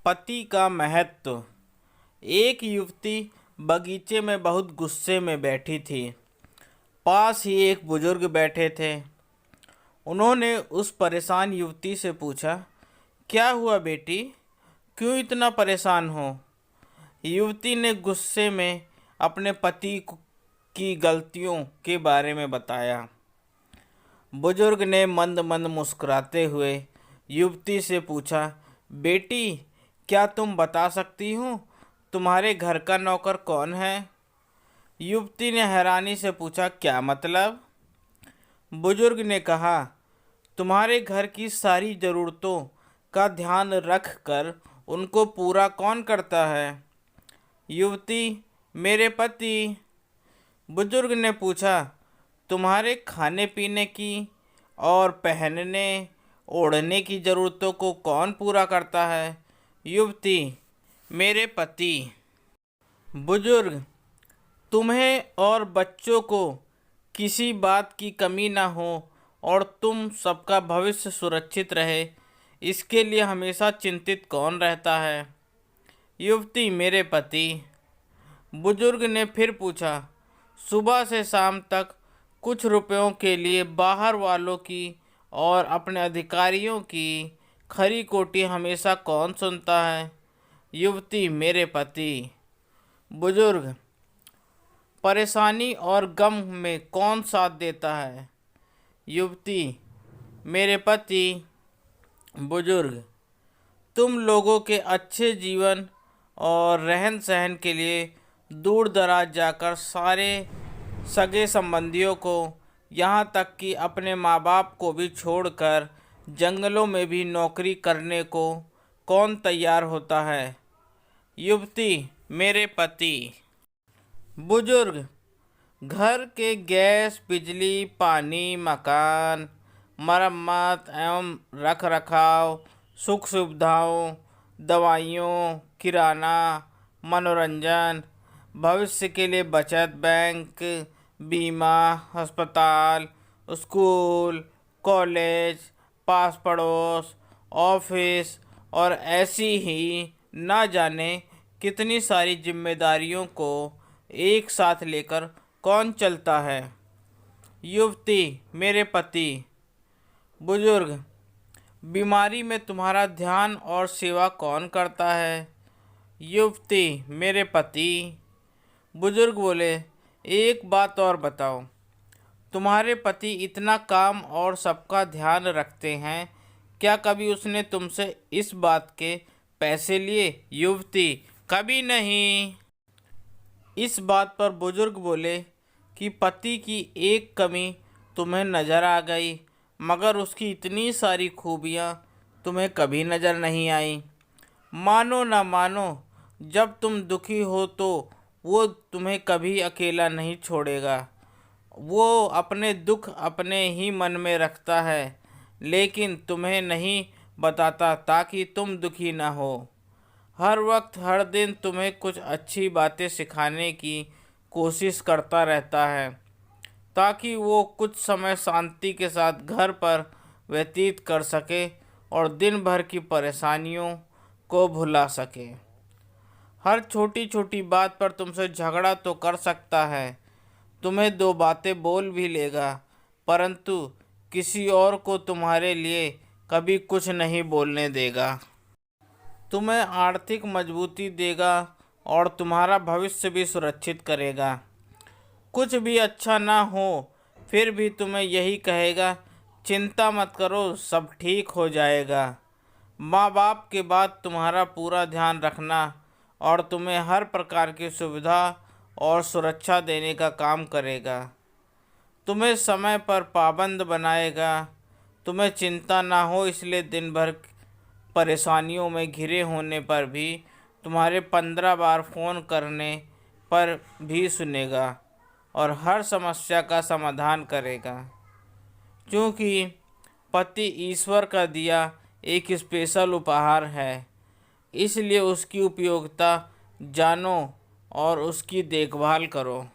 पति का महत्व। एक युवती बगीचे में बहुत गुस्से में बैठी थी। पास ही एक बुजुर्ग बैठे थे। उन्होंने उस परेशान युवती से पूछा, क्या हुआ बेटी, क्यों इतना परेशान हो? युवती ने गुस्से में अपने की गलतियों के बारे में बताया। बुजुर्ग ने मंद मंद मुस्कुराते हुए युवती से पूछा, बेटी, क्या तुम बता सकती हो तुम्हारे घर का नौकर कौन है? युवती ने हैरानी से पूछा, क्या मतलब? बुजुर्ग ने कहा, तुम्हारे घर की सारी ज़रूरतों का ध्यान रख कर उनको पूरा कौन करता है? युवती, मेरे पति। बुजुर्ग ने पूछा, तुम्हारे खाने पीने की और पहनने ओढ़ने की ज़रूरतों को कौन पूरा करता है? युवती, मेरे पति। बुजुर्ग, तुम्हें और बच्चों को किसी बात की कमी ना हो और तुम सबका भविष्य सुरक्षित रहे, इसके लिए हमेशा चिंतित कौन रहता है? युवती, मेरे पति। बुजुर्ग ने फिर पूछा, सुबह से शाम तक कुछ रुपयों के लिए बाहर वालों की और अपने अधिकारियों की खरी खोटी हमेशा कौन सुनता है? युवती, मेरे पति। बुजुर्ग, परेशानी और गम में कौन साथ देता है? युवती, मेरे पति। बुजुर्ग, तुम लोगों के अच्छे जीवन और रहन सहन के लिए दूर दराज जाकर सारे सगे संबंधियों को, यहाँ तक कि अपने माँ बाप को भी छोड़कर जंगलों में भी नौकरी करने को कौन तैयार होता है? युवती, मेरे पति। बुजुर्ग, घर के गैस, बिजली, पानी, मकान, मरम्मत एवं रख रखाव, सुख सुविधाओं, दवाइयों, किराना, मनोरंजन, भविष्य के लिए बचत बैंक, बीमा, अस्पताल, स्कूल, कॉलेज, पास पड़ोस, ऑफिस और ऐसी ही ना जाने कितनी सारी जिम्मेदारियों को एक साथ लेकर कौन चलता है? युवती, मेरे पति। बुजुर्ग, बीमारी में तुम्हारा ध्यान और सेवा कौन करता है? युवती, मेरे पति। बुजुर्ग बोले, एक बात और बताओ, तुम्हारे पति इतना काम और सबका ध्यान रखते हैं, क्या कभी उसने तुमसे इस बात के पैसे लिए? युवती, कभी नहीं। इस बात पर बुजुर्ग बोले कि पति की एक कमी तुम्हें नज़र आ गई, मगर उसकी इतनी सारी खूबियाँ तुम्हें कभी नज़र नहीं आई। मानो ना मानो, जब तुम दुखी हो तो वो तुम्हें कभी अकेला नहीं छोड़ेगा। वो अपने दुख अपने ही मन में रखता है, लेकिन तुम्हें नहीं बताता ताकि तुम दुखी ना हो। हर वक्त हर दिन तुम्हें कुछ अच्छी बातें सिखाने की कोशिश करता रहता है, ताकि वो कुछ समय शांति के साथ घर पर व्यतीत कर सके और दिन भर की परेशानियों को भुला सके। हर छोटी छोटी बात पर तुमसे झगड़ा तो कर सकता है, तुम्हें दो बातें बोल भी लेगा, परंतु किसी और को तुम्हारे लिए कभी कुछ नहीं बोलने देगा। तुम्हें आर्थिक मजबूती देगा और तुम्हारा भविष्य भी सुरक्षित करेगा। कुछ भी अच्छा ना हो फिर भी तुम्हें यही कहेगा, चिंता मत करो, सब ठीक हो जाएगा। माँ बाप के बाद तुम्हारा पूरा ध्यान रखना और तुम्हें हर प्रकार की सुविधा और सुरक्षा देने का काम करेगा। तुम्हें समय पर पाबंद बनाएगा। तुम्हें चिंता ना हो इसलिए दिन भर परेशानियों में घिरे होने पर भी तुम्हारे 15 बार फ़ोन करने पर भी सुनेगा और हर समस्या का समाधान करेगा। क्योंकि पति ईश्वर का दिया एक स्पेशल उपहार है, इसलिए उसकी उपयोगिता जानो और उसकी देखभाल करो।